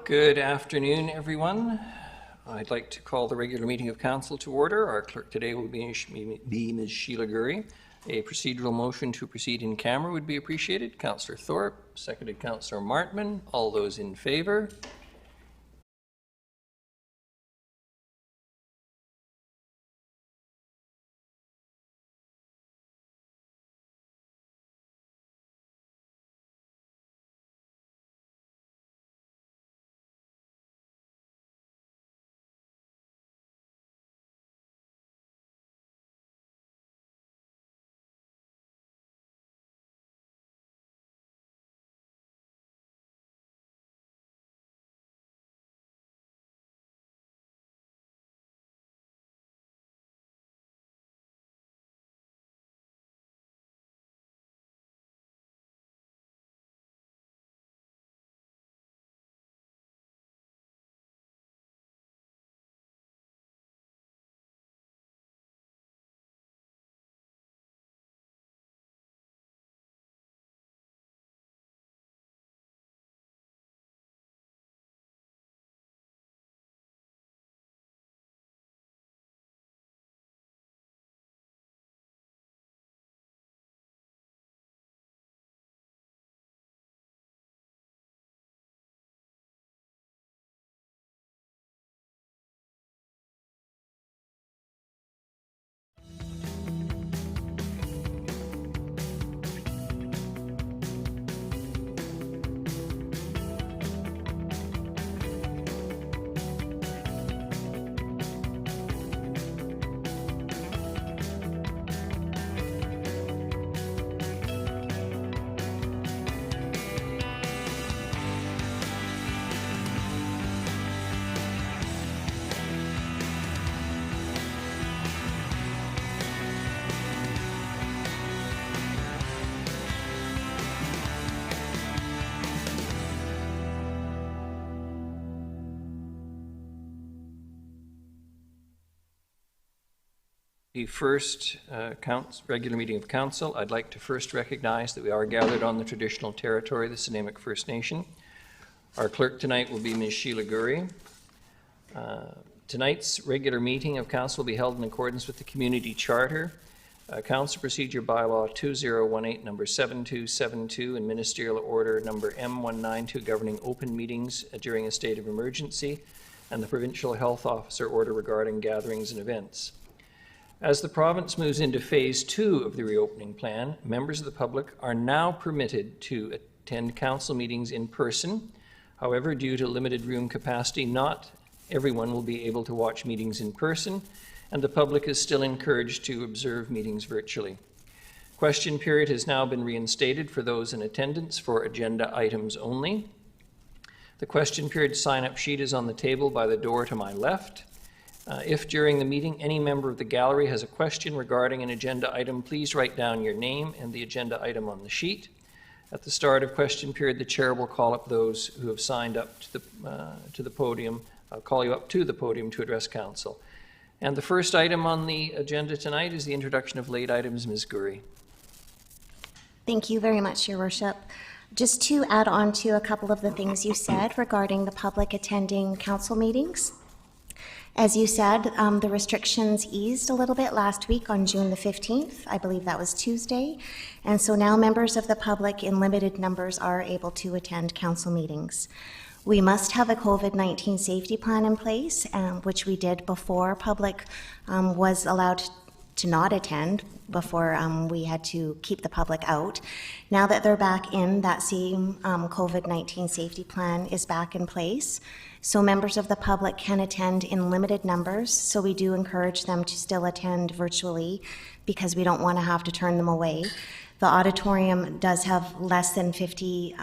Good afternoon, everyone. I'd like to call the regular meeting of Council to order. Our clerk today will be Ms. Sheila Gurry. A procedural motion to proceed in camera would be appreciated. Councillor Thorpe, seconded Councillor Martman. All those in favour? The first regular meeting of Council, I'd like to first recognize that we are gathered on the traditional territory of the Snuneymuxw First Nation. Our clerk tonight will be Ms. Sheila Gurry. Tonight's regular meeting of Council will be held in accordance with the Community Charter, Council Procedure Bylaw 2018 number 7272 and Ministerial Order number M192 governing open meetings during a state of emergency, and the Provincial Health Officer Order regarding gatherings and events. As the province moves into phase 2 of the reopening plan, members of the public are now permitted to attend council meetings in person. However, due to limited room capacity, not everyone will be able to watch meetings in person, and the public is still encouraged to observe meetings virtually. Question period has now been reinstated for those in attendance for agenda items only. The question period sign-up sheet is on the table by the door to my left. If during the meeting any member of the gallery has a question regarding an agenda item, please write down your name and the agenda item on the sheet. At the start of question period, the chair will call up those who have signed up to the podium. I'll call you up to the podium to address council. And the first item on the agenda tonight is the introduction of late items. Ms. Gurry. Thank you very much, Your Worship. Just to add on to a couple of the things you said regarding the public attending council meetings. As you said, the restrictions eased a little bit last week on June the 15th. I believe that was Tuesday. And so now members of the public in limited numbers are able to attend council meetings. We must have a COVID-19 safety plan in place, which we did before public was allowed to not attend, before we had to keep the public out. Now that they're back in, that same COVID-19 safety plan is back in place. So members of the public can attend in limited numbers. So we do encourage them to still attend virtually because we don't want to have to turn them away. The auditorium does have less than 50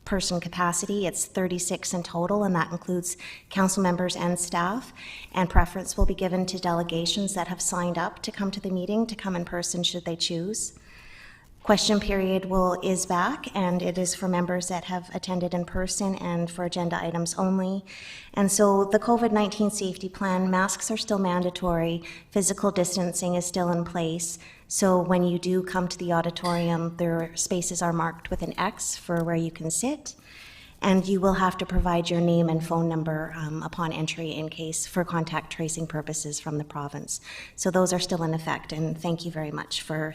person capacity. It's 36 in total, and that includes council members and staff. And preference will be given to delegations that have signed up to come to the meeting, to come in person should they choose. Question period is back, and it is for members that have attended in person and for agenda items only. And so the COVID-19 safety plan, masks are still mandatory, physical distancing is still in place. So when you do come to the auditorium, their spaces are marked with an X for where you can sit. and you will have to provide your name and phone number upon entry in case for contact tracing purposes from the province. So those are still in effect, and thank you very much for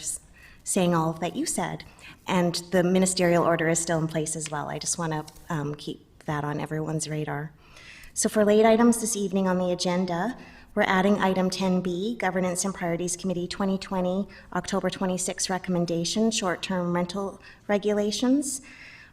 saying all that you said. And the ministerial order is still in place as well. I just want to keep that on everyone's radar. So for late items this evening on the agenda, we're adding item 10B, Governance and Priorities Committee 2020, October 26 recommendation, short-term rental regulations.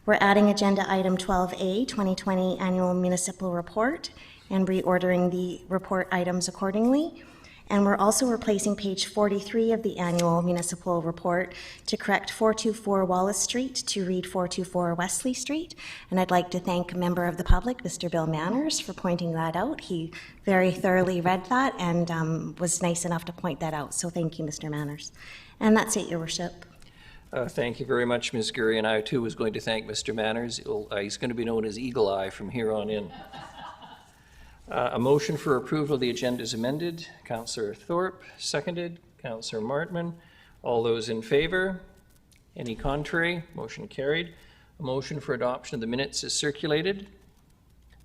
We're adding agenda item 12A, 2020 annual municipal report, and reordering the report items accordingly. And we're also replacing page 43 of the annual municipal report to correct 424 Wallace Street to read 424 Wesley Street. And I'd like to thank a member of the public, Mr. Bill Manners, for pointing that out. He very thoroughly read that and was nice enough to point that out. So thank you, Mr. Manners. And that's it, Your Worship. Thank you very much, Ms. Gurry, and I too was going to thank Mr. Manners. He's going to be known as Eagle Eye from here on in. A motion for approval of the agenda is amended. Councillor Thorpe, seconded. Councillor Martman. All those in favor? Any contrary? Motion carried. A motion for adoption of the minutes is circulated.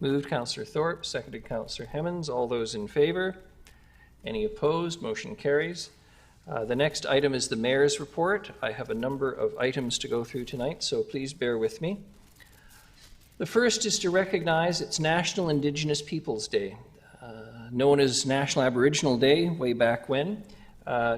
Moved Councillor Thorpe, seconded Councillor Hemmons. All those in favor? Any opposed? Motion carries. The next item is the Mayor's report. I have a number of items to go through tonight, so please bear with me. The first is to recognize it's National Indigenous Peoples Day, known as National Aboriginal Day way back when.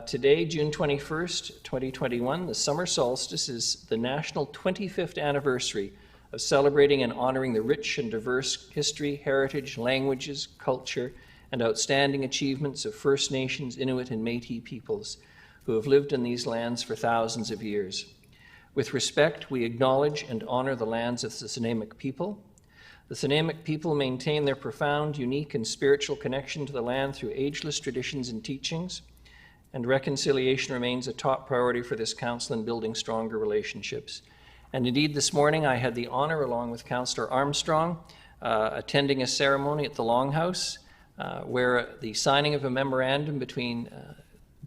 Today, June 21st, 2021, the summer solstice is the national 25th anniversary of celebrating and honoring the rich and diverse history, heritage, languages, culture, and outstanding achievements of First Nations, Inuit, and Métis peoples who have lived in these lands for thousands of years. With respect, we acknowledge and honor the lands of the Snuneymuxw people. The Snuneymuxw people maintain their profound, unique, and spiritual connection to the land through ageless traditions and teachings, and reconciliation remains a top priority for this council in building stronger relationships. And indeed, this morning I had the honor, along with Councillor Armstrong, attending a ceremony at the Longhouse, where the signing of a memorandum between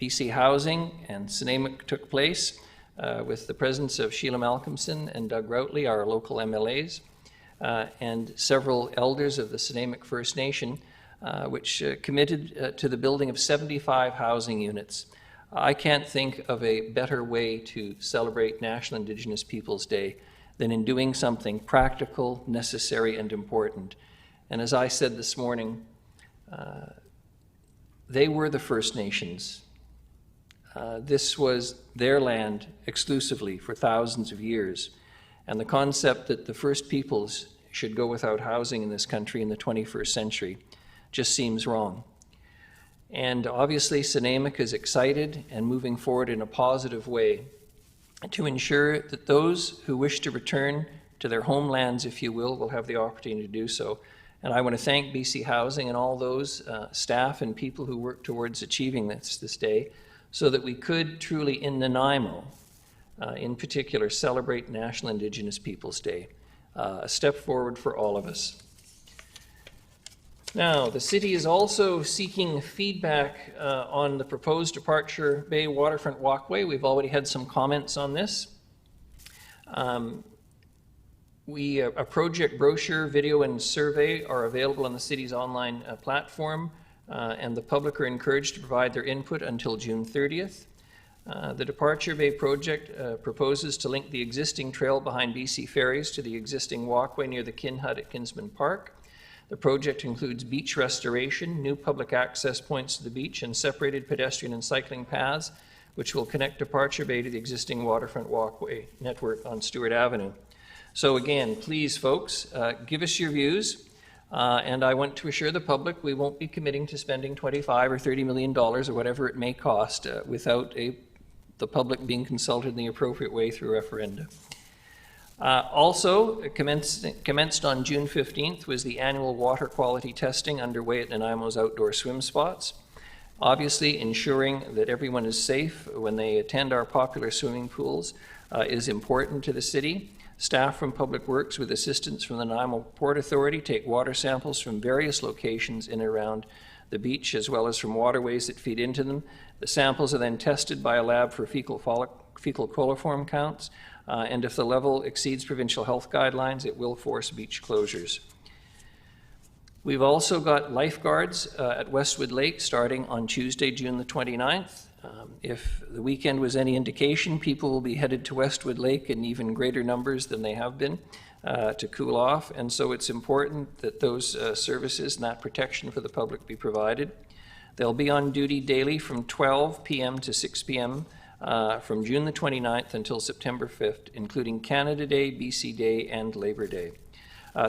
BC Housing and Snuneymuxw took place, with the presence of Sheila Malcolmson and Doug Routley, our local MLAs, and several elders of the Snuneymuxw First Nation, which committed to the building of 75 housing units. I can't think of a better way to celebrate National Indigenous Peoples Day than in doing something practical, necessary, and important. And as I said this morning, they were the First Nations. This was their land exclusively for thousands of years. And the concept that the First Peoples should go without housing in this country in the 21st century just seems wrong. And obviously, Snuneymuxw is excited and moving forward in a positive way to ensure that those who wish to return to their homelands, if you will have the opportunity to do so. And I want to thank BC Housing and all those staff and people who work towards achieving this day, so that we could truly, in Nanaimo, in particular, celebrate National Indigenous Peoples Day. A step forward for all of us. Now, the city is also seeking feedback on the proposed Departure Bay Waterfront Walkway. We've already had some comments on this. A project brochure, video, and survey are available on the city's online platform. And the public are encouraged to provide their input until June 30th. The Departure Bay project proposes to link the existing trail behind BC Ferries to the existing walkway near the Kin Hut at Kinsman Park. The project includes beach restoration, new public access points to the beach, and separated pedestrian and cycling paths, which will connect Departure Bay to the existing waterfront walkway network on Stewart Avenue. So again, please, folks, give us your views. And I want to assure the public we won't be committing to spending $25 or $30 million or whatever it may cost without the public being consulted in the appropriate way through referenda. Also, commenced on June 15th was the annual water quality testing underway at Nanaimo's outdoor swim spots. Obviously, ensuring that everyone is safe when they attend our popular swimming pools is important to the city. Staff from Public Works, with assistance from the Nanaimo Port Authority, take water samples from various locations in and around the beach, as well as from waterways that feed into them. The samples are then tested by a lab for fecal coliform counts. and if the level exceeds provincial health guidelines, it will force beach closures. We've also got lifeguards at Westwood Lake starting on Tuesday, June the 29th. If the weekend was any indication, people will be headed to Westwood Lake in even greater numbers than they have been to cool off, and so it's important that those services and that protection for the public be provided. They'll be on duty daily from 12 p.m. to 6 p.m. From June the 29th until September 5th, including Canada Day, BC Day, and Labor Day.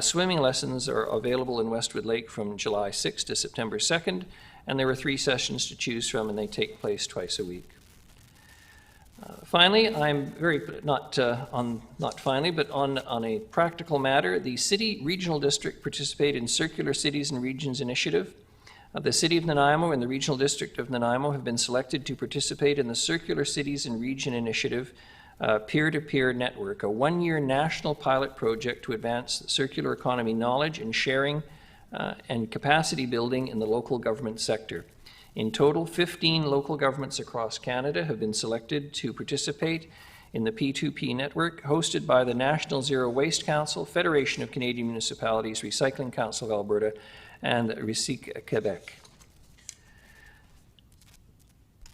Swimming lessons are available in Westwood Lake from July 6th to September 2nd, and there are 3 sessions to choose from, and they take place twice a week. Finally, I'm very, not finally, but on a practical matter, the City Regional District participate in Circular Cities and Regions Initiative. The City of Nanaimo and the Regional District of Nanaimo have been selected to participate in the Circular Cities and Region Initiative peer-to-peer network, a 1-year national pilot project to advance circular economy knowledge and sharing and capacity building in the local government sector. In total, 15 local governments across Canada have been selected to participate in the P2P network, hosted by the National Zero Waste Council, Federation of Canadian Municipalities, Recycling Council of Alberta, and Recyc Quebec.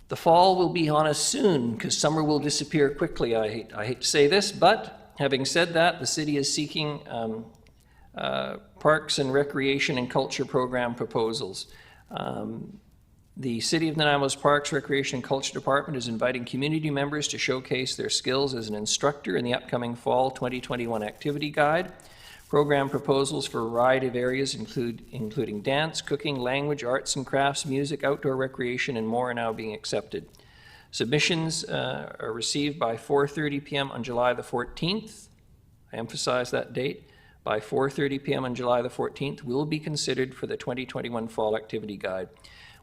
The fall will be on us soon because summer will disappear quickly. I hate to say this, but having said that, the city is seeking parks and recreation and culture program proposals. The City of Nanaimo's Parks, Recreation and Culture Department is inviting community members to showcase their skills as an instructor in the upcoming Fall 2021 Activity Guide. Program proposals for a variety of areas including dance, cooking, language, arts and crafts, music, outdoor recreation, and more are now being accepted. Submissions are received by 4:30 p.m. on July the 14th. I emphasize that date. By 4:30 p.m. on July the 14th will be considered for the 2021 Fall Activity Guide.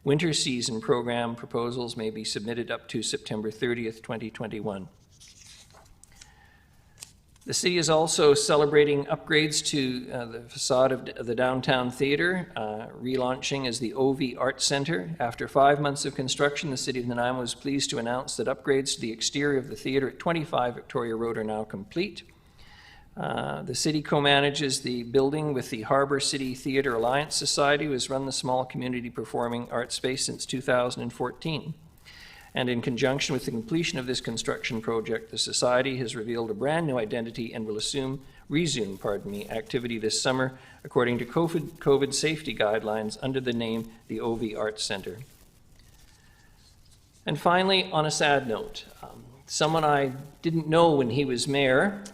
Winter season program proposals may be submitted up to September 30th, 2021. The city is also celebrating upgrades to the facade of the Downtown Theatre, relaunching as the OV Arts Centre. After 5 months of construction, the City of Nanaimo is pleased to announce that upgrades to the exterior of the theatre at 25 Victoria Road are now complete. The city co-manages the building with the Harbour City Theatre Alliance Society, who has run the small community performing arts space since 2014. And in conjunction with the completion of this construction project, the Society has revealed a brand new identity and will resume activity this summer according to COVID safety guidelines under the name the OV Arts Centre. And finally, on a sad note, someone I didn't know when he was mayor,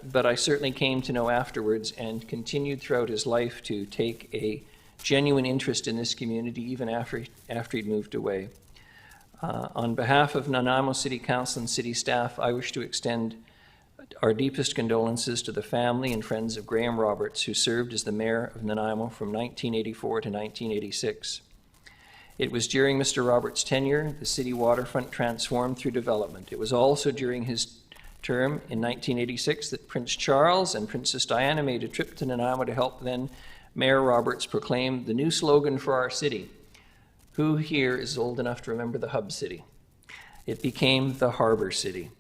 but I certainly came to know afterwards and continued throughout his life to take a genuine interest in this community even after he'd moved away. On behalf of Nanaimo City Council and city staff, I wish to extend our deepest condolences to the family and friends of Graham Roberts, who served as the mayor of Nanaimo from 1984 to 1986. It was during Mr. Roberts' tenure the city waterfront transformed through development. It was also during his term in 1986 that Prince Charles and Princess Diana made a trip to Nanaimo to help then Mayor Roberts proclaim the new slogan for our city. Who here is old enough to remember the Hub City? It became the Harbour City.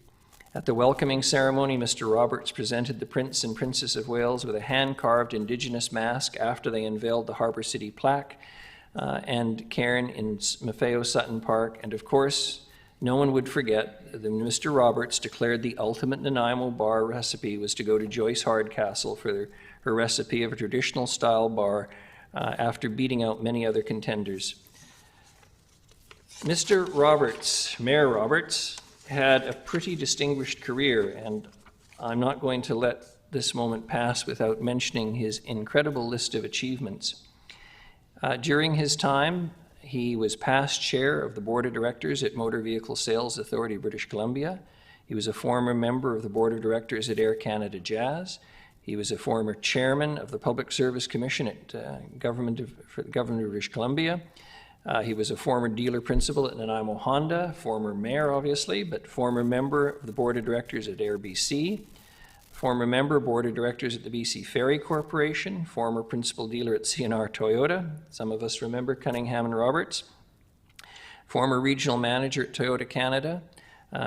At the welcoming ceremony, Mr. Roberts presented the Prince and Princess of Wales with a hand-carved Indigenous mask after they unveiled the Harbour City plaque and cairn in Maffeo Sutton Park, and of course, no one would forget that Mr. Roberts declared the ultimate Nanaimo bar recipe was to go to Joyce Hardcastle for her recipe of a traditional style bar after beating out many other contenders. Mr. Roberts, Mayor Roberts, had a pretty distinguished career, and I'm not going to let this moment pass without mentioning his incredible list of achievements. During his time, he was past chair of the Board of Directors at Motor Vehicle Sales Authority of British Columbia. He was a former member of the Board of Directors at Air Canada Jazz. He was a former chairman of the Public Service Commission at for the Government of British Columbia. He was a former dealer principal at Nanaimo Honda, former mayor obviously, but former member of the Board of Directors at Air BC, former member Board of Directors at the BC Ferry Corporation, former principal dealer at CNR Toyota, some of us remember Cunningham and Roberts, former regional manager at Toyota Canada,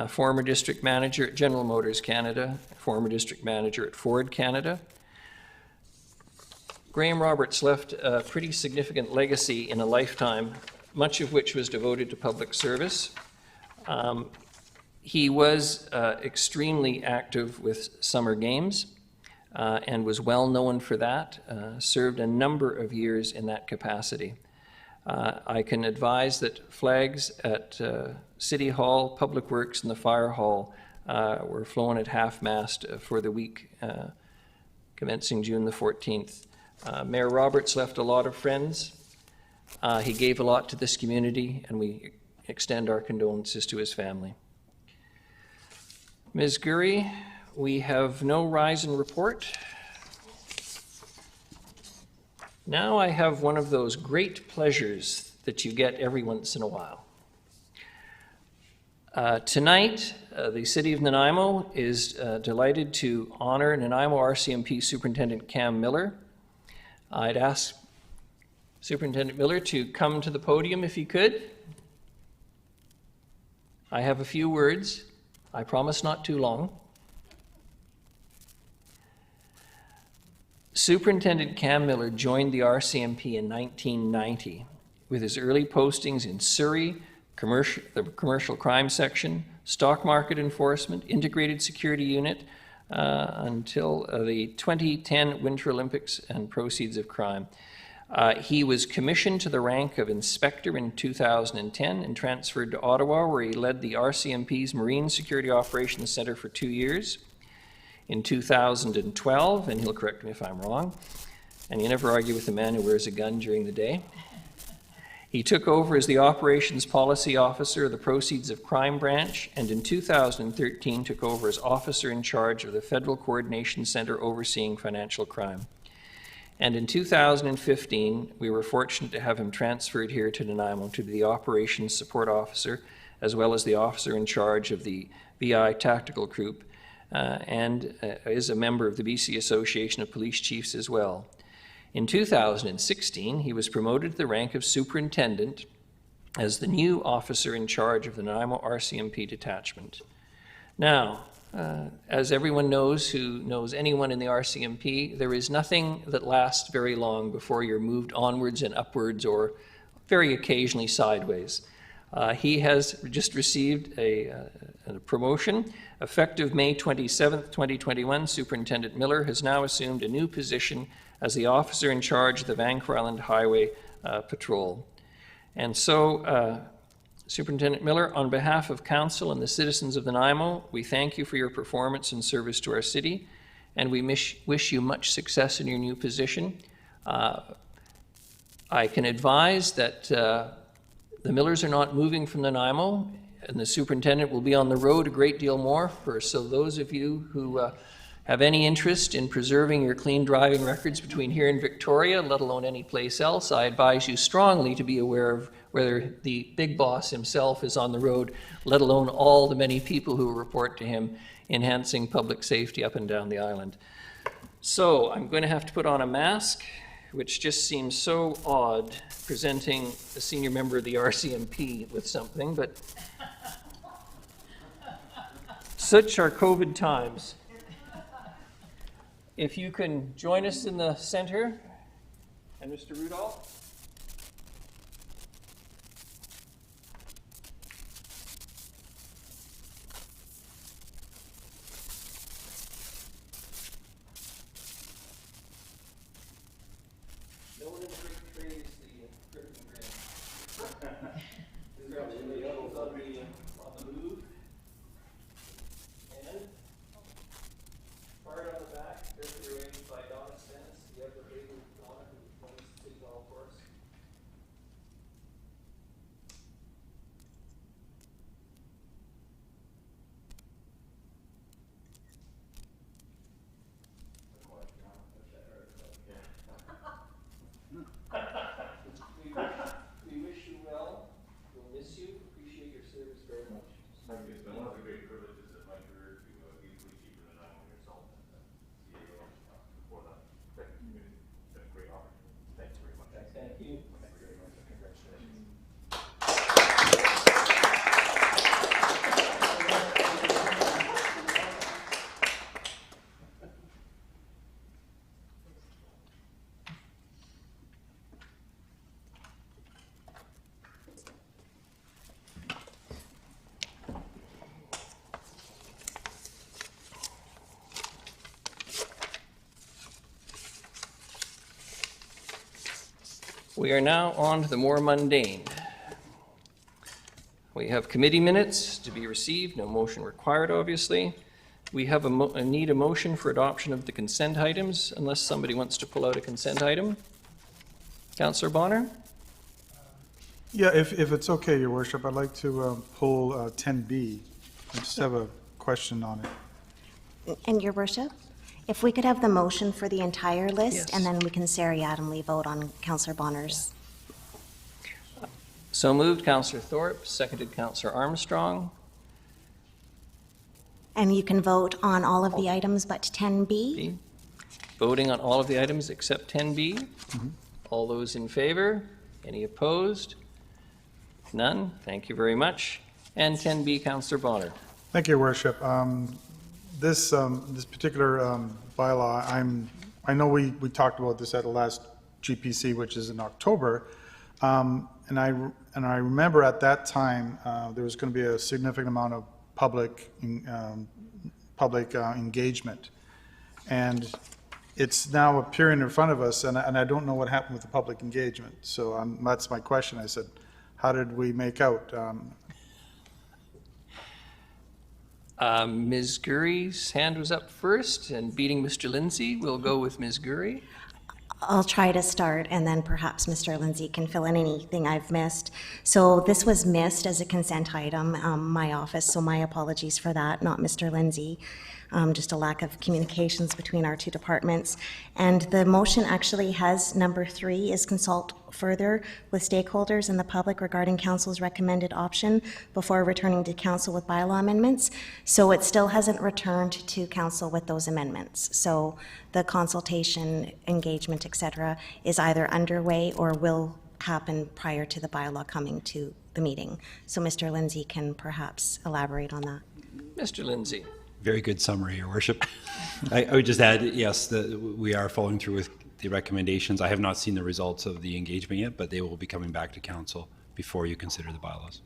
former district manager at General Motors Canada, former district manager at Ford Canada. Graham Roberts left a pretty significant legacy in a lifetime, much of which was devoted to public service. He was extremely active with Summer Games and was well known for that, served a number of years in that capacity. I can advise that flags at City Hall, Public Works, and the Fire Hall were flown at half-mast for the week commencing June the 14th. Mayor Roberts left a lot of friends. He gave a lot to this community, and we extend our condolences to his family. Ms. Gurry, we have no rise and report. Now I have one of those great pleasures that you get every once in a while. Tonight, the City of Nanaimo is delighted to honor Nanaimo RCMP Superintendent Cam Miller. I'd ask Superintendent Miller to come to the podium if he could. I have a few words. I promise not too long. Superintendent Cam Miller joined the RCMP in 1990 with his early postings in Surrey, the commercial crime section, stock market enforcement, integrated security unit, until the 2010 Winter Olympics and proceeds of crime. He was commissioned to the rank of inspector in 2010 and transferred to Ottawa, where he led the RCMP's Marine Security Operations Centre for 2 years. In 2012, and he'll correct me if I'm wrong, and you never argue with a man who wears a gun during the day, he took over as the Operations Policy Officer of the Proceeds of Crime Branch, and in 2013 took over as Officer in charge of the Federal Coordination Centre overseeing financial crime. And in 2015, we were fortunate to have him transferred here to Nanaimo to be the Operations Support Officer, as well as the Officer in charge of the VI Tactical Group, and is a member of the BC Association of Police Chiefs as well. In 2016, he was promoted to the rank of Superintendent as the new officer in charge of the Nanaimo RCMP detachment. Now, as everyone knows who knows anyone in the RCMP, there is nothing that lasts very long before you're moved onwards and upwards, or very occasionally sideways. He has just received a promotion. Effective May 27th, 2021, Superintendent Miller has now assumed a new position as the officer in charge of the Vancouver Island Highway Patrol. And so, Superintendent Miller, on behalf of Council and the citizens of Nanaimo, we thank you for your performance and service to our city, and we wish you much success in your new position. I can advise that the Millers are not moving from Nanaimo, and the superintendent will be on the road a great deal more. So those of you who have any interest in preserving your clean driving records between here and Victoria, let alone any place else, I advise you strongly to be aware of whether the big boss himself is on the road, let alone all the many people who report to him enhancing public safety up and down the island. So I'm going to have to put on a mask, which just seems so odd, presenting a senior member of the RCMP with something, but such are COVID times. If you can join us in the center, and Mr. Rudolph. No one in the great trade is the Griffin Grand. Is there actually others on the move? And part on the back, there's arranged by Donna Stennis, the ever able Donna who runs the City Golf Course. We wish you well. We'll miss you. We are now on to the more mundane. We have committee minutes to be received, no motion required, obviously. We have need a motion for adoption of the consent items, unless somebody wants to pull out a consent item. Councillor Bonner? Yeah, if it's okay, Your Worship, I'd like to pull 10B. I just have a question on it. And Your Worship, if we could have the motion for the entire list, Yes. and then we can seriatimally vote on Councillor Bonner's. So moved, Councillor Thorpe, seconded Councillor Armstrong. And you can vote on all of the items but 10B. B. Voting on all of the items except 10B. All those in favor? Any opposed? None. Thank you very much. And 10B, Councillor Bonner. Thank you, Your Worship. This particular bylaw, I know we talked about this at the last GPC, which is in October, and I remember at that time there was going to be a significant amount of public engagement, and it's now appearing in front of us, and I don't know what happened with the public engagement. So that's my question. I said, how did we make out? Ms. Gurry's hand was up first, and beating Mr. Lindsay, we'll go with Ms. Gurry. I'll try to start, and then perhaps Mr. Lindsay can fill in anything I've missed. So this was missed as a consent item, my office, so my apologies for that, not Mr. Lindsay. Just a lack of communications between our two departments. And the motion actually has number 3 is consult further with stakeholders and the public regarding council's recommended option before returning to council with bylaw amendments. So it still hasn't returned to council with those amendments. So the consultation, engagement, et cetera, is either underway or will happen prior to the bylaw coming to the meeting. So Mr. Lindsay can perhaps elaborate on that. Mr. Lindsay. Very good summary, Your Worship. I would just add, yes, we are following through with the recommendations. I have not seen the results of the engagement yet, but they will be coming back to council before you consider the bylaws.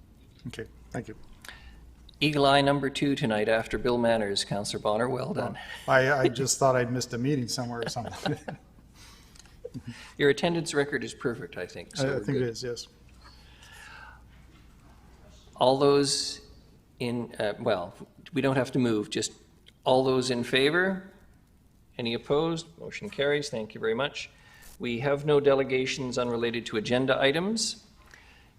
Okay, thank you. Eagle eye number 2 tonight after Bill Manners, Councillor Bonner. Well done. I just thought I'd missed a meeting somewhere or something. Your attendance record is perfect, I think. So I we're think good. it is, yes. All those in, well, we don't have to move, just all those in favor? Any opposed? Motion carries. Thank you very much. We have no delegations unrelated to agenda items.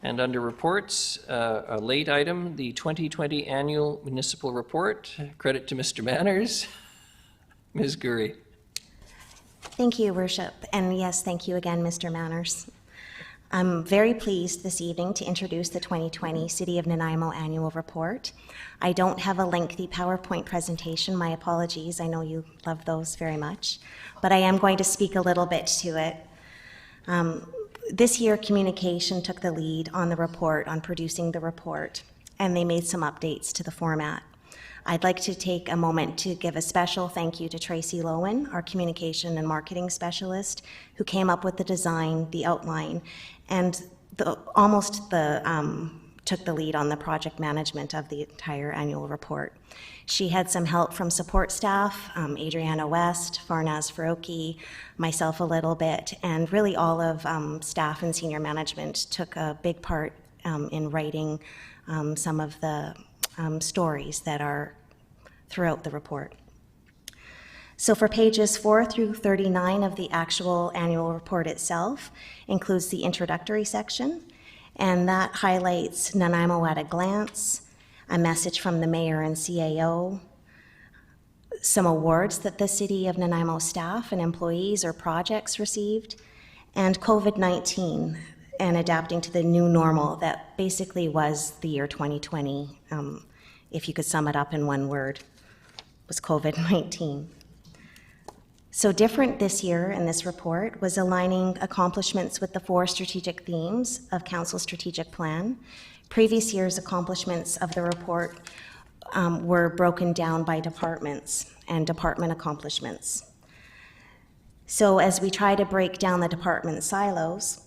And under reports, a late item, the 2020 annual municipal report. Credit to Mr. Manners. Ms. Gurry. Thank you, Your Worship. And yes, thank you again, Mr. Manners. I'm very pleased this evening to introduce the 2020 City of Nanaimo Annual Report. I don't have a lengthy PowerPoint presentation. My apologies. I know you love those very much. But I am going to speak a little bit to it. This year, Communication took the lead on the report, on producing the report, and they made some updates to the format. I'd like to take a moment to give a special thank you to Tracy Lowen, our communication and marketing specialist, who came up with the design, the outline, and took the lead on the project management of the entire annual report. She had some help from support staff, Adriana West, Farnaz Faroki, myself a little bit, and really all of staff and senior management took a big part in writing some of the stories that are throughout the report. So for pages 4 through 39 of the actual annual report itself includes the introductory section, and that highlights Nanaimo at a glance, a message from the mayor and CAO, some awards that the City of Nanaimo staff and employees or projects received, and COVID-19 and adapting to the new normal that basically was the year 2020, if you could sum it up in one word, was COVID-19. So different this year in this report was aligning accomplishments with the 4 strategic themes of Council's strategic plan. Previous year's accomplishments of the report were broken down by departments and department accomplishments. So as we try to break down the department silos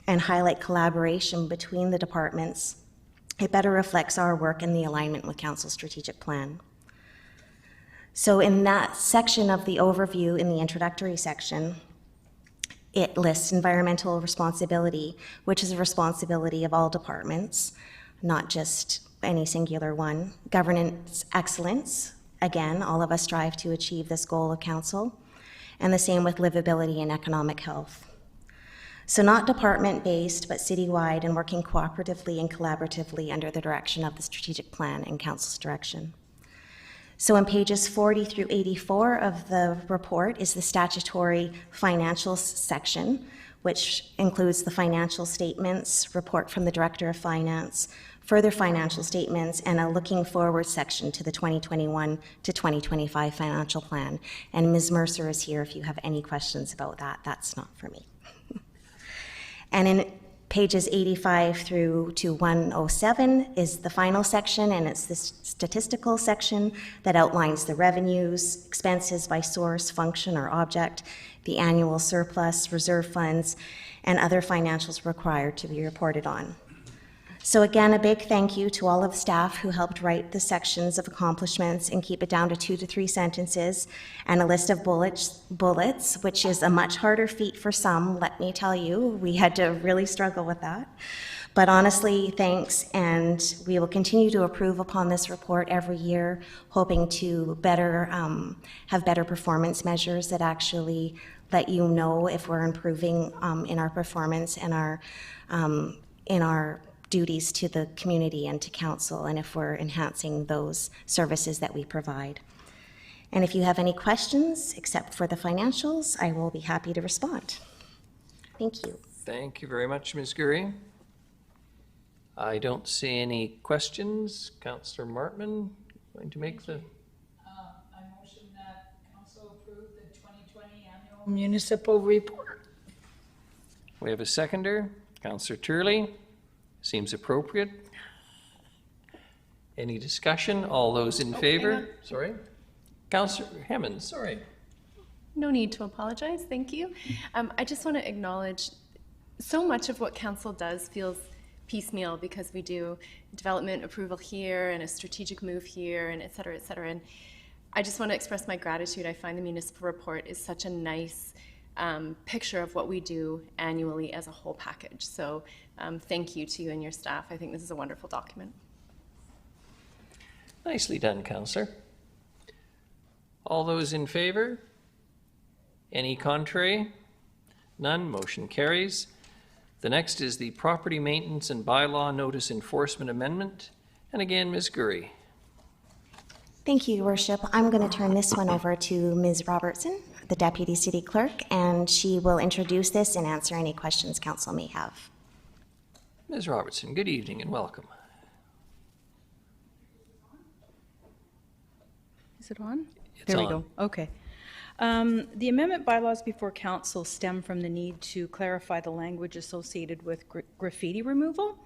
and highlight collaboration between the departments, it better reflects our work in the alignment with Council's strategic plan. So in that section of the overview, in the introductory section, it lists environmental responsibility, which is a responsibility of all departments, not just any singular one. Governance excellence, again, all of us strive to achieve this goal of council, and the same with livability and economic health. So not department-based, but citywide and working cooperatively and collaboratively under the direction of the strategic plan and council's direction. So on pages 40 through 84 of the report is the statutory financials section, which includes the financial statements, report from the Director of Finance, further financial statements, and a looking forward section to the 2021 to 2025 financial plan. And Ms. Mercer is here if you have any questions about that. That's not for me. And in pages 85 through to 107 is the final section, and it's the statistical section that outlines the revenues, expenses by source, function, or object, the annual surplus, reserve funds, and other financials required to be reported on. So again, a big thank you to all of the staff who helped write the sections of accomplishments and keep it down to 2 to 3 sentences, and a list of bullets, which is a much harder feat for some, let me tell you. We had to really struggle with that. But honestly, thanks, and we will continue to improve upon this report every year, hoping to have better performance measures that actually let you know if we're improving in our performance and in our duties to the community and to council, and if we're enhancing those services that we provide. And if you have any questions, except for the financials, I will be happy to respond. Thank you. Thank you very much, Ms. Gurry. I don't see any questions. Councillor Martman, going to make the... I motion that council approve the 2020 annual municipal report. We have a seconder, Councillor Turley. Seems appropriate. Any discussion? All those in favor? Sorry? Councillor Hammond, sorry. No need to apologize, thank you. I just want to acknowledge so much of what council does feels piecemeal because we do development approval here and a strategic move here and et cetera, et cetera. And I just want to express my gratitude. I find the municipal report is such a nice picture of what we do annually as a whole package. So thank you to you and your staff. I think this is a wonderful document. Nicely done, Councillor. All those in favor? Any contrary? None. Motion carries. The next is the Property Maintenance and Bylaw Notice Enforcement Amendment. And again, Ms. Gurry. Thank you, Your Worship. I'm going to turn this one over to Ms. Robertson, the Deputy City Clerk, and she will introduce this and answer any questions council may have. Ms. Robertson, good evening and welcome. Is it on? It's there we on. go. Okay. The amendment bylaws before council stem from the need to clarify the language associated with graffiti removal.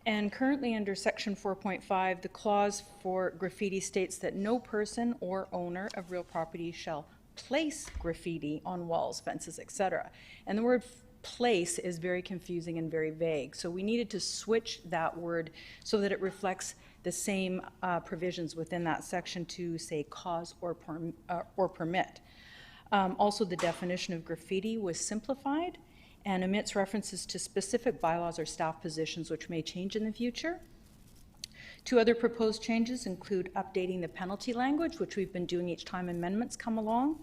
And currently under section 4.5, the clause for graffiti states that no person or owner of real property shall place graffiti on walls, fences, etc. And the word place is very confusing and very vague. So we needed to switch that word so that it reflects the same provisions within that section to say cause or permit. Also, the definition of graffiti was simplified and omits references to specific bylaws or staff positions which may change in the future. 2 other proposed changes include updating the penalty language, which we've been doing each time amendments come along,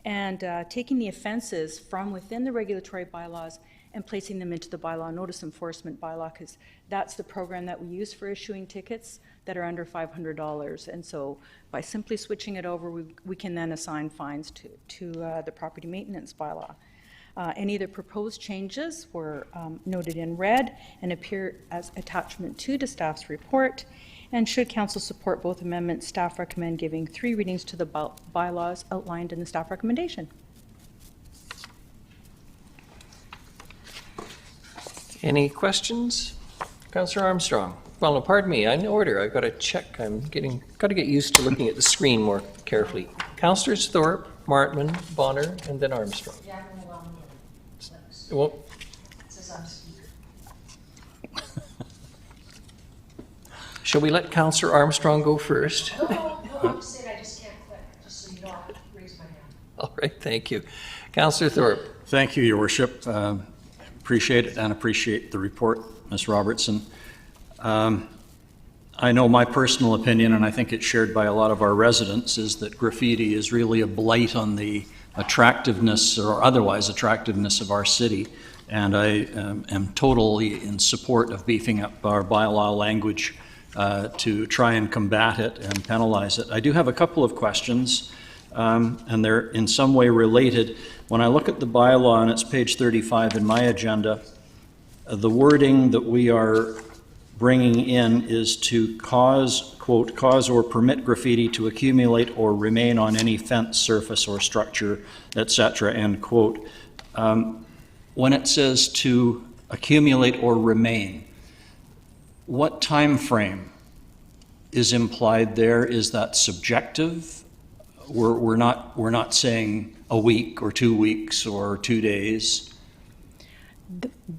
and taking the offenses from within the regulatory bylaws and placing them into the bylaw notice enforcement bylaw, because that's the program that we use for issuing tickets that are under $500. And so by simply switching it over, we can then assign fines to the property maintenance bylaw. Any of the proposed changes were noted in red and appear as attachment 2 to staff's report. And should council support both amendments, staff recommend giving 3 readings to the bylaws outlined in the staff recommendation. Any questions? Councillor Armstrong. Well, no, pardon me, I'm in order. I've got to check. Got to get used to looking at the screen more carefully. Councillors Thorpe, Martman, Bonner, and then Armstrong. Well, shall we let Councillor Armstrong go first? No, I'm saying I just can't click, just so you know, I'll raise my hand. All right, thank you. Councillor Thorpe. Thank you, Your Worship. Appreciate it and appreciate the report, Ms. Robertson. I know my personal opinion, and I think it's shared by a lot of our residents, is that graffiti is really a blight on the attractiveness or otherwise attractiveness of our city. And I am totally in support of beefing up our bylaw language to try and combat it and penalize it. I do have a couple of questions, and they're in some way related. When I look at the bylaw, and it's page 35 in my agenda, the wording that we are bringing in is to cause, quote, cause or permit graffiti to accumulate or remain on any fence, surface, or structure, etc., end quote. When it says to accumulate or remain, what time frame is implied there? Is that subjective? We're not saying a week or 2 weeks or 2 days.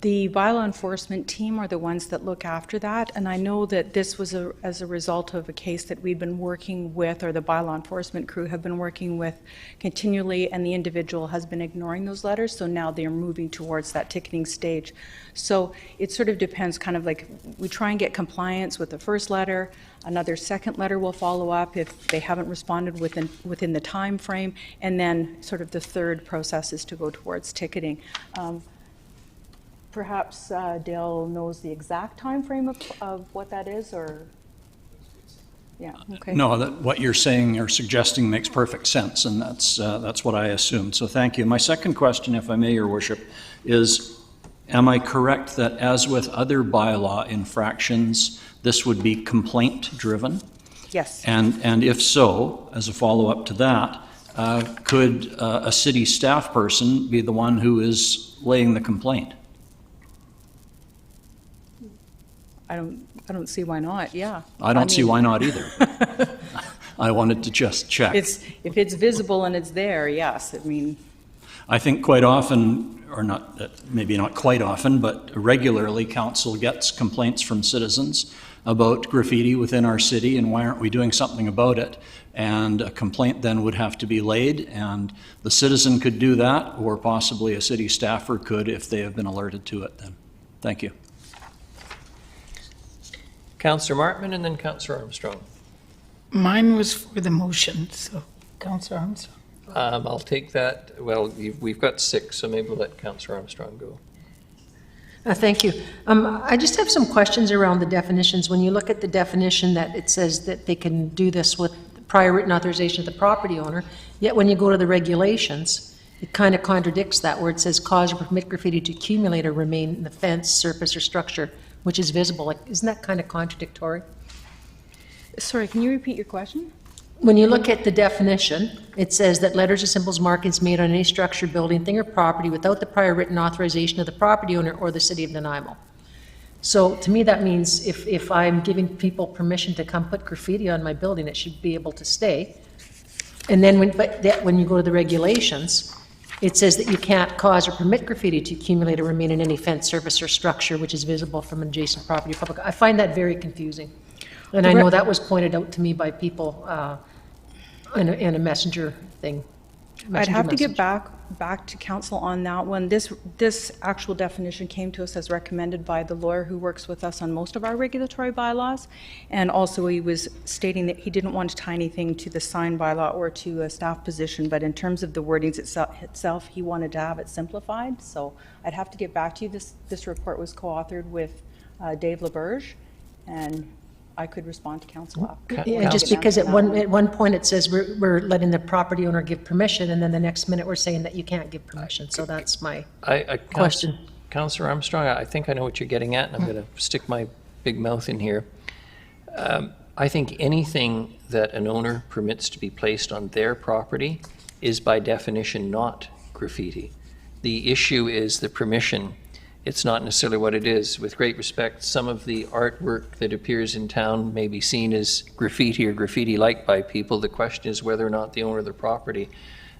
The bylaw enforcement team are the ones that look after that, and I know that this was as a result of a case that we'd been working with, or the bylaw enforcement crew have been working with continually, and the individual has been ignoring those letters, so now they're moving towards that ticketing stage. So it sort of depends, kind of like we try and get compliance with the first letter, another second letter will follow up if they haven't responded within the time frame, and then sort of the third process is to go towards ticketing. Perhaps Dale knows the exact time frame of what that is, or? Yeah, okay. No, what you're saying or suggesting makes perfect sense, and that's what I assumed. So thank you. My second question, if I may, Your Worship, is, am I correct that as with other bylaw infractions, this would be complaint-driven? Yes. And if so, as a follow-up to that, could a city staff person be the one who is laying the complaint? I don't see why not, yeah. I don't see why not either. I wanted to just check. If it's visible and it's there, yes, I mean. I think quite often, or not, maybe not quite often, but regularly, council gets complaints from citizens about graffiti within our city, and why aren't we doing something about it? And a complaint then would have to be laid, and the citizen could do that, or possibly a city staffer could if they have been alerted to it then. Thank you. Councillor Martman and then Councillor Armstrong. Mine was for the motion, so Councillor Armstrong. I'll take that. Well, we've got 6, so maybe we'll let Councillor Armstrong go. Thank you. I just have some questions around the definitions. When you look at the definition that it says that they can do this with prior written authorization of the property owner, yet when you go to the regulations, it kind of contradicts that, where it says cause or permit graffiti to accumulate or remain in the fence, surface, or structure which is visible. Like, isn't that kind of contradictory? Sorry, can you repeat your question? When you look at the definition, it says that letters or symbols, markings made on any structure, building, thing, or property without the prior written authorization of the property owner or the city of Nanaimo. So to me, that means if I'm giving people permission to come put graffiti on my building, it should be able to stay. And then when you go to the regulations, it says that you can't cause or permit graffiti to accumulate or remain in any fence, surface, or structure which is visible from adjacent property or public. I find that very confusing. And I know that was pointed out to me by people in a messenger thing. I'd have to get back to council on that one. This actual definition came to us as recommended by the lawyer who works with us on most of our regulatory bylaws. And also he was stating that he didn't want to tie anything to the sign bylaw or to a staff position, but in terms of the wordings itself, he wanted to have it simplified. So I'd have to get back to you. This report was co-authored with Dave LaBerge, and I could respond to council after. Yeah, just because at one point it says we're letting the property owner give permission, and then the next minute we're saying that you can't give permission. So that's my question. Councillor Armstrong, I think I know what you're getting at, and I'm going to stick my big mouth in here. I think anything that an owner permits to be placed on their property is by definition not graffiti. The issue is the permission. It's not necessarily what it is. With great respect, some of the artwork that appears in town may be seen as graffiti or graffiti-like by people. The question is whether or not the owner of the property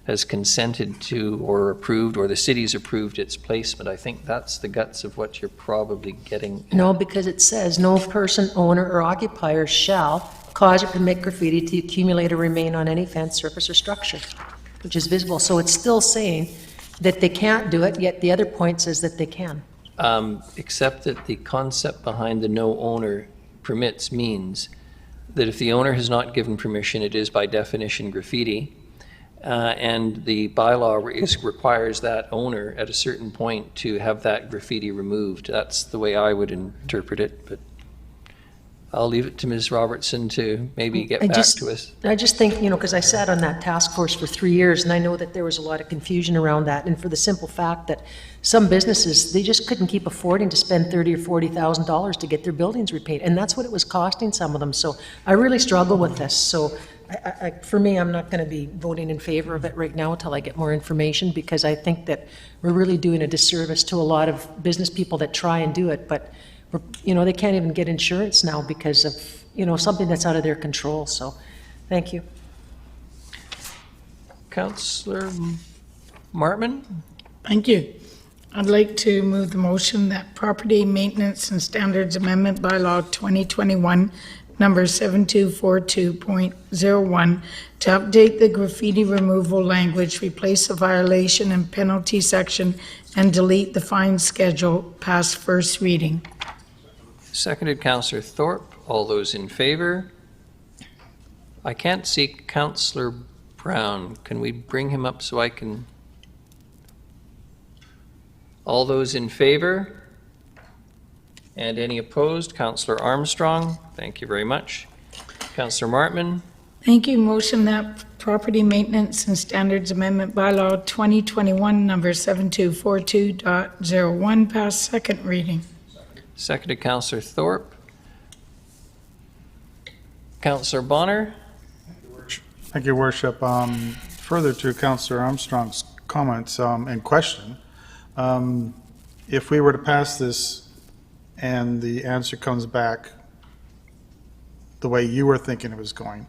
has consented to or approved, or the city's approved its placement. I think that's the guts of what you're probably getting at. No, because it says no person, owner, or occupier shall cause or permit graffiti to accumulate or remain on any fence, surface, or structure which is visible. So it's still saying that they can't do it, yet the other point says that they can. Except that the concept behind the no owner permits means that if the owner has not given permission, it is by definition graffiti. And the bylaw requires that owner at a certain point to have that graffiti removed. That's the way I would interpret it, but I'll leave it to Ms. Robertson to maybe get back to us. I just think, because I sat on that task force for 3 years, and I know that there was a lot of confusion around that, and for the simple fact that some businesses, they just couldn't keep affording to spend $30,000 or $40,000 to get their buildings repainted, and that's what it was costing some of them. So I really struggle with this. So for me, I'm not going to be voting in favor of it right now until I get more information, because I think that we're really doing a disservice to a lot of business people that try and do it, but they can't even get insurance now because of, something that's out of their control. So, thank you. Councillor Martman? Thank you. I'd like to move the motion that Property Maintenance and Standards Amendment Bylaw 2021, number 7242.01, to update the graffiti removal language, replace the violation and penalty section, and delete the fine schedule, pass first reading. Seconded, Councillor Thorpe. All those in favor? I can't see Councillor Brown. Can we bring him up so I can? All those in favor? And any opposed? Councillor Armstrong. Thank you very much. Councillor Martman. Thank you. Motion that Property Maintenance and Standards Amendment Bylaw 2021, number 7242.01, pass second reading. Seconded, Councillor Thorpe. Councillor Bonner. Thank you, Worship. Further to Councillor Armstrong's comments and question, if we were to pass this and the answer comes back the way you were thinking it was going,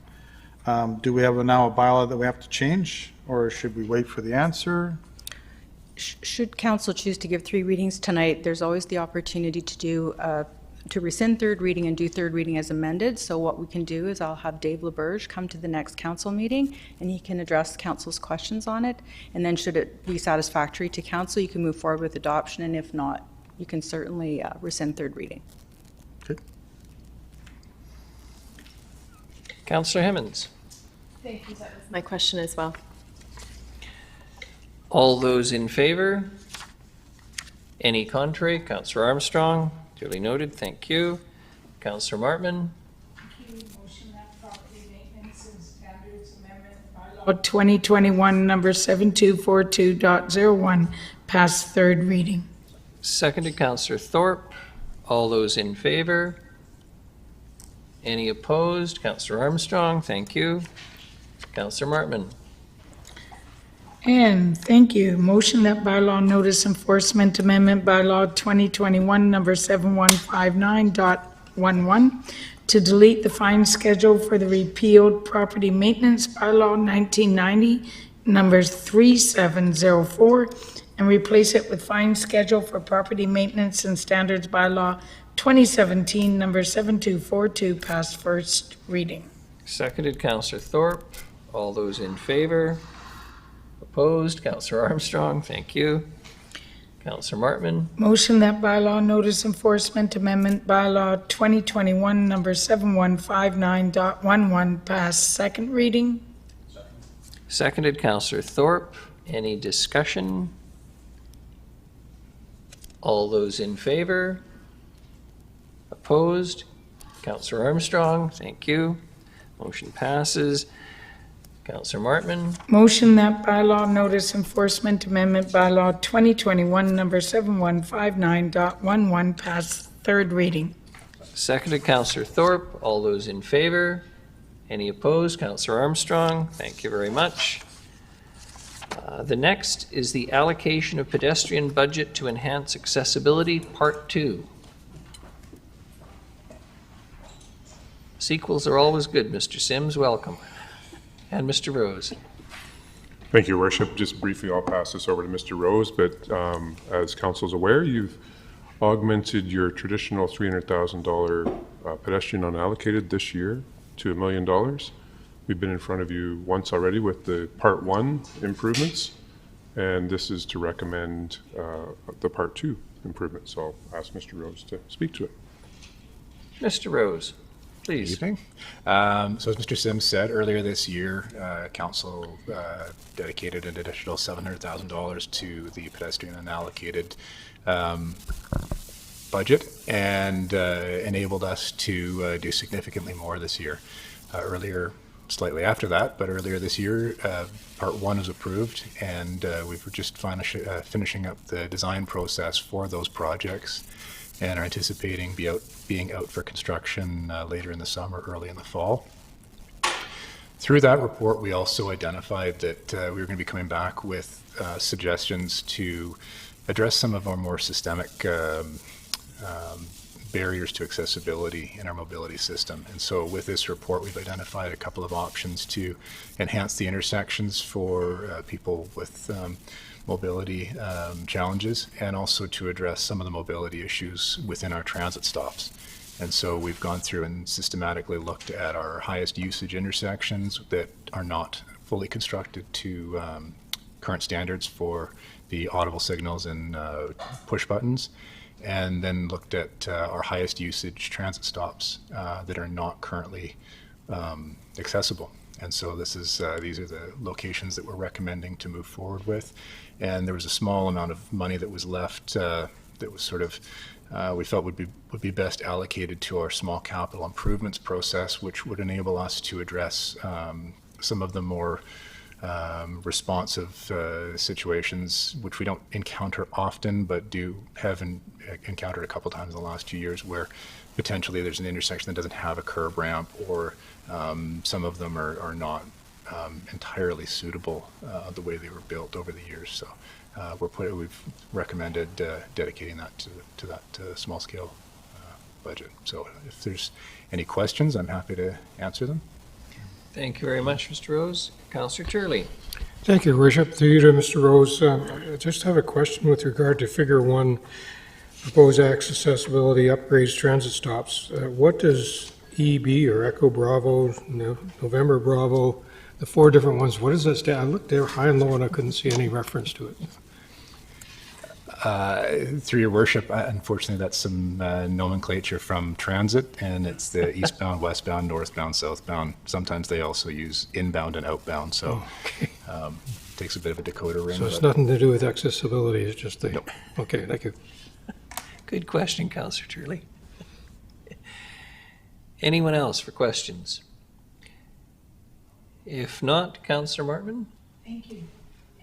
do we have now a bylaw that we have to change, or should we wait for the answer? Should council choose to give 3 readings tonight, there's always the opportunity to do to rescind third reading and do third reading as amended. So what we can do is I'll have Dave LaBerge come to the next council meeting and he can address council's questions on it. And then should it be satisfactory to council, you can move forward with adoption, and if not, you can certainly rescind third reading. Okay. Councillor Hemmons. Thank you. That was my question as well. All those in favor? Any contrary? Councillor Armstrong. Duly noted. Thank you. Councillor Martman. Motion that Property Maintenance and Standards Amendment Bylaw 2021, number 7242.01, pass third reading. Seconded, Councillor Thorpe. All those in favor? Any opposed? Councillor Armstrong. Thank you. Councillor Martman. And thank you. Motion that Bylaw Notice Enforcement Amendment Bylaw 2021, number 7159.11, to delete the fine schedule for the repealed Property Maintenance Bylaw 1990, number 3704, and replace it with fine schedule for Property Maintenance and Standards Bylaw 2017, number 7242, pass first reading. Seconded, Councillor Thorpe. All those in favor? Opposed? Councillor Armstrong. Thank you. Councillor Martman. Motion that Bylaw Notice Enforcement Amendment Bylaw 2021, number 7159.11, pass second reading. Seconded, Councillor Thorpe. Any discussion? All those in favor? Opposed? Councillor Armstrong. Thank you. Motion passes. Councillor Martman. Motion that Bylaw Notice Enforcement Amendment Bylaw 2021, number 7159.11, pass third reading. Seconded, Councillor Thorpe. All those in favor? Any opposed? Councillor Armstrong. Thank you very much. The next is the allocation of pedestrian budget to enhance accessibility, Part 2. Sequels are always good, Mr. Sims. Welcome. And Mr. Rose. Thank you, Worship. Just briefly, I'll pass this over to Mr. Rose, but as council's aware, you've augmented your traditional $300,000 pedestrian unallocated this year to $1 million. We've been in front of you once already with the Part 1 improvements. and this is to recommend the Part 2 improvement. So I'll ask Mr. Rose to speak to it. Mr. Rose, please. Evening. So as Mr. Sims said, earlier this year, Council dedicated an additional $700,000 to the pedestrian unallocated budget and enabled us to do significantly more this year. Slightly after that, but earlier this year, Part 1 was approved, and we were just finishing up the design process for those projects and are anticipating being out for construction later in the summer, early in the fall. Through that report, we also identified that we were going to be coming back with suggestions to address some of our more systemic barriers to accessibility in our mobility system. And so with this report, we've identified a couple of options to enhance the intersections for people with mobility challenges, and also to address some of the mobility issues within our transit stops. And so we've gone through and systematically looked at our highest usage intersections that are not fully constructed to current standards for the audible signals and push buttons, and then looked at our highest usage transit stops that are not currently accessible. And so these are the locations that we're recommending to move forward with. And there was a small amount of money that was left that was sort of we felt would be best allocated to our small capital improvements process, which would enable us to address some of the more responsive situations, which we don't encounter often, but do have encountered a couple times in the last 2 years, where potentially there's an intersection that doesn't have a curb ramp, or some of them are not entirely suitable the way they were built over the years. So we've recommended dedicating that to that small scale budget. So if there's any questions, I'm happy to answer them. Thank you very much, Mr. Rose. Councillor Turley. Thank you, Worship. Through you to Mr. Rose. I just have a question with regard to Figure 1, proposed accessibility upgrades transit stops. What does EB or Echo Bravo, November Bravo, the 4 different ones, what does that stand? I looked there high and low and I couldn't see any reference to it. Through your worship, unfortunately, that's some nomenclature from transit, and it's the eastbound, westbound, northbound, southbound. Sometimes they also use inbound and outbound, so takes a bit of a decoder ring. So it's nothing to do with accessibility, it's just the... Nope. Okay, thank you. Good question, Councillor Turley. Anyone else for questions? If not, Councillor Martman? Thank you.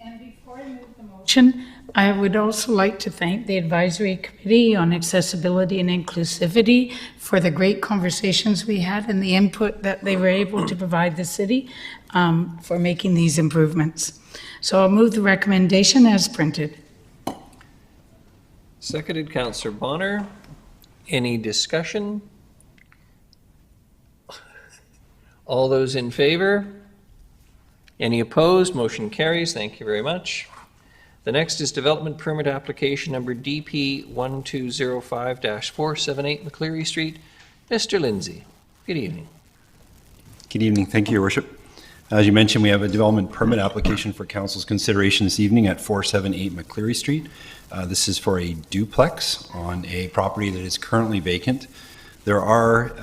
And before I move the motion, I would also like to thank the Advisory Committee on Accessibility and Inclusivity for the great conversations we had and the input that they were able to provide the city for making these improvements. So I'll move the recommendation as printed. Seconded, Councillor Bonner. Any discussion? All those in favor? Any opposed? Motion carries. Thank you very much. The next is development permit application number DP 1205-478 McCleary Street. Mr. Lindsay, good evening. Good evening. Thank you, Your Worship. As you mentioned, we have a development permit application for Council's consideration this evening at 478 McCleary Street. This is for a duplex on a property that is currently vacant. There are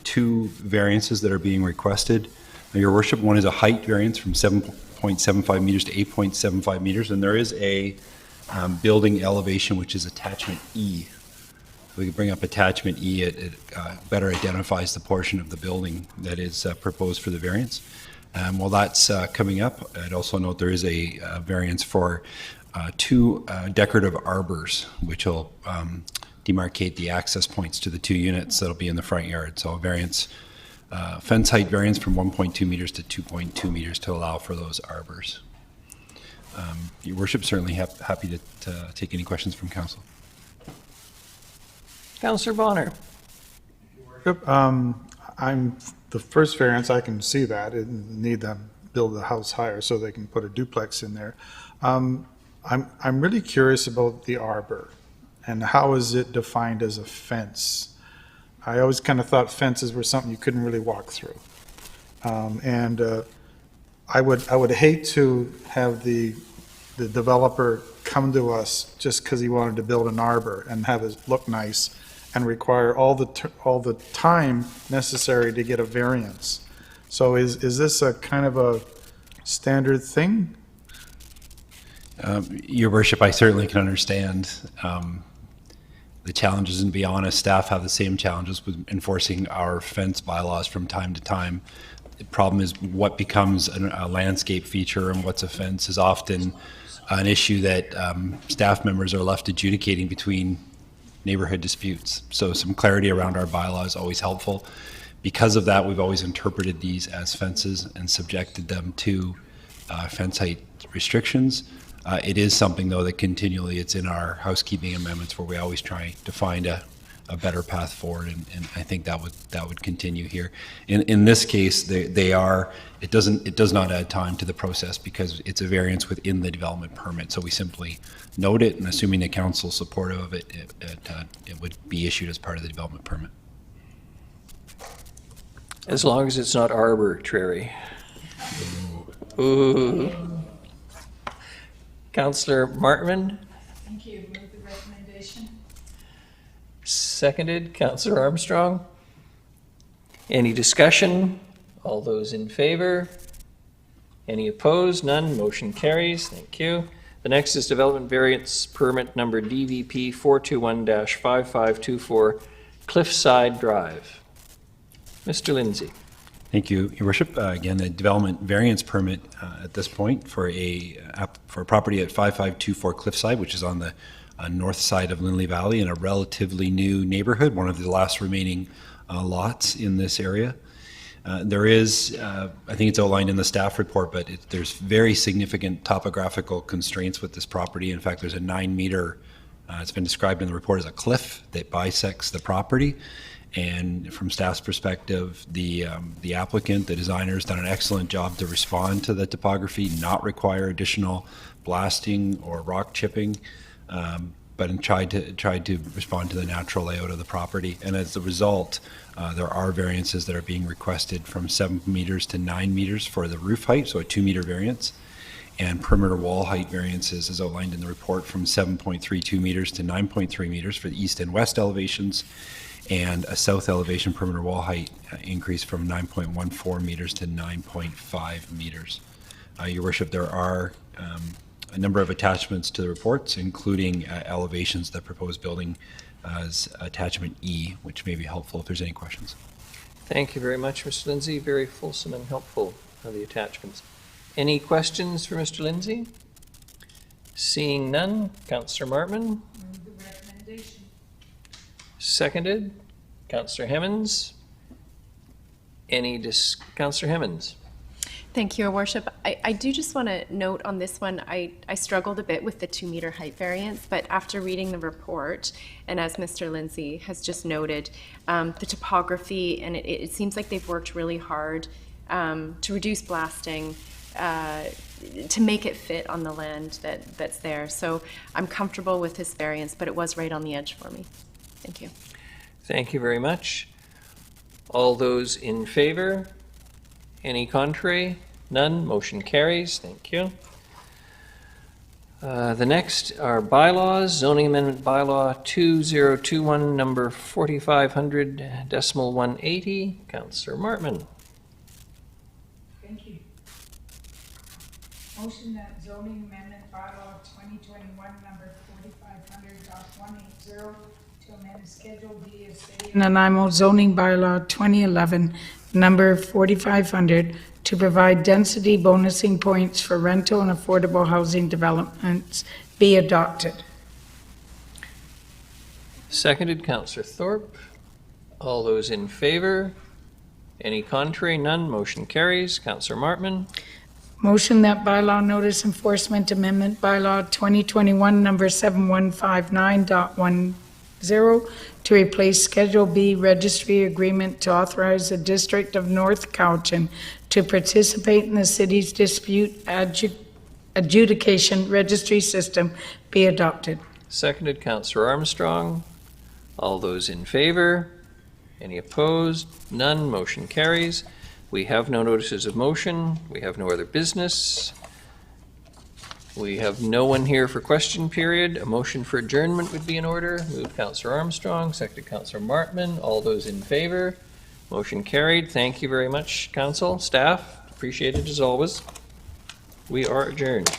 2 variances that are being requested. Your Worship, one is a height variance from 7.75 meters to 8.75 meters, and there is a building elevation, which is attachment E. We can bring up attachment E. It better identifies the portion of the building that is proposed for the variance. While that's coming up, I'd also note there is a variance for 2 decorative arbors, which will demarcate the access points to the 2 units that'll be in the front yard. So a variance, fence height variance from 1.2 meters to 2.2 meters to allow for those arbors. Your Worship, certainly happy to take any questions from Council. Councillor Bonner. I'm the first variance, I can see that, and need them build the house higher so they can put a duplex in there. I'm really curious about the arbor, and how is it defined as a fence? I always kind of thought fences were something you couldn't really walk through. I would hate to have the the developer come to us just because he wanted to build an arbor and have it look nice and require all the time necessary to get a variance. So is this a kind of a standard thing? Your worship, I certainly can understand the challenges, and to be honest, staff have the same challenges with enforcing our fence bylaws from time to time. The problem is what becomes a landscape feature and what's a fence is often an issue that staff members are left adjudicating between neighborhood disputes. So some clarity around our bylaw is always helpful. Because of that, we've always interpreted these as fences and subjected them to fence height restrictions. It is something, though, that continually it's in our housekeeping amendments where we always try to find a better path forward, and I think that would continue here. In this case, it does not add time to the process because it's a variance within the development permit. So we simply note it, and assuming the council's supportive of it, it would be issued as part of the development permit. As long as it's not arbitrary. Ooh. Councillor Martman, Thank you. Move the recommendation. seconded. Councillor Armstrong. Any discussion? All those in favor? Any opposed? None. Motion carries. Thank you. The next is development variance permit number DVP 421-5524 Cliffside Drive. Mr. Lindsay. Thank you, Your Worship. Again, the development variance permit at this point for a property at 5524 Cliffside, which is on the north side of Lindley Valley in a relatively new neighborhood, one of the last remaining lots in this area. There is, I think it's outlined in the staff report, but there's very significant topographical constraints with this property. In fact, there's a 9-meter, it's been described in the report as a cliff that bisects the property. And from staff's perspective, the applicant, the designer, has done an excellent job to respond to the topography, not require additional blasting or rock chipping, but tried to respond to the natural layout of the property. And as a result, there are variances that are being requested from 7 meters to 9 meters for the roof height, so a 2-meter variance, and perimeter wall height variances, as outlined in the report, from 7.32 meters to 9.3 meters for the east and west elevations, and a south elevation perimeter wall height increase from 9.14 meters to 9.5 meters. Your Worship, there are a number of attachments to the reports, including elevations that proposed building as attachment E, which may be helpful if there's any questions. Thank you very much, Mr. Lindsay. Very fulsome and helpful, the attachments. Any questions for Mr. Lindsay? Seeing none, Councillor Martman. Move the recommendation. Seconded. Councillor Hemmons. Councillor Hemmons. Thank you, Your Worship. I do just want to note on this one, I struggled a bit with the 2-meter height variance, but after reading the report, and as Mr. Lindsay has just noted, the topography, and it seems like they've worked really hard to reduce blasting, to make it fit on the land that's there. So I'm comfortable with this variance, but it was right on the edge for me. Thank you. Thank you very much. All those in favor? Any contrary? None. Motion carries. Thank you. The next are bylaws. Zoning Amendment Bylaw 2021, number 4500.180. Councillor Martman. Thank you. Motion that zoning amendment bylaw 2021, number 4500.180 to amend Schedule D of City of Nanaimo zoning bylaw 2011, number 4500, to provide density bonusing points for rental and affordable housing developments be adopted. Seconded, Councillor Thorpe. All those in favor? Any contrary? None. Motion carries. Councillor Martman. Motion that bylaw notice enforcement amendment bylaw 2021, number 7159.10, to replace Schedule B registry agreement to authorize the District of North Cowichan to participate in the city's dispute adjudication registry system be adopted. Seconded, Councillor Armstrong. All those in favor? Any opposed? None. Motion carries. We have no notices of motion. We have no other business. We have no one here for question period. A motion for adjournment would be in order. Moved Councillor Armstrong, seconded Councillor Martman. All those in favor? Motion carried. Thank you very much, council, staff. Appreciate it as always. We are adjourned.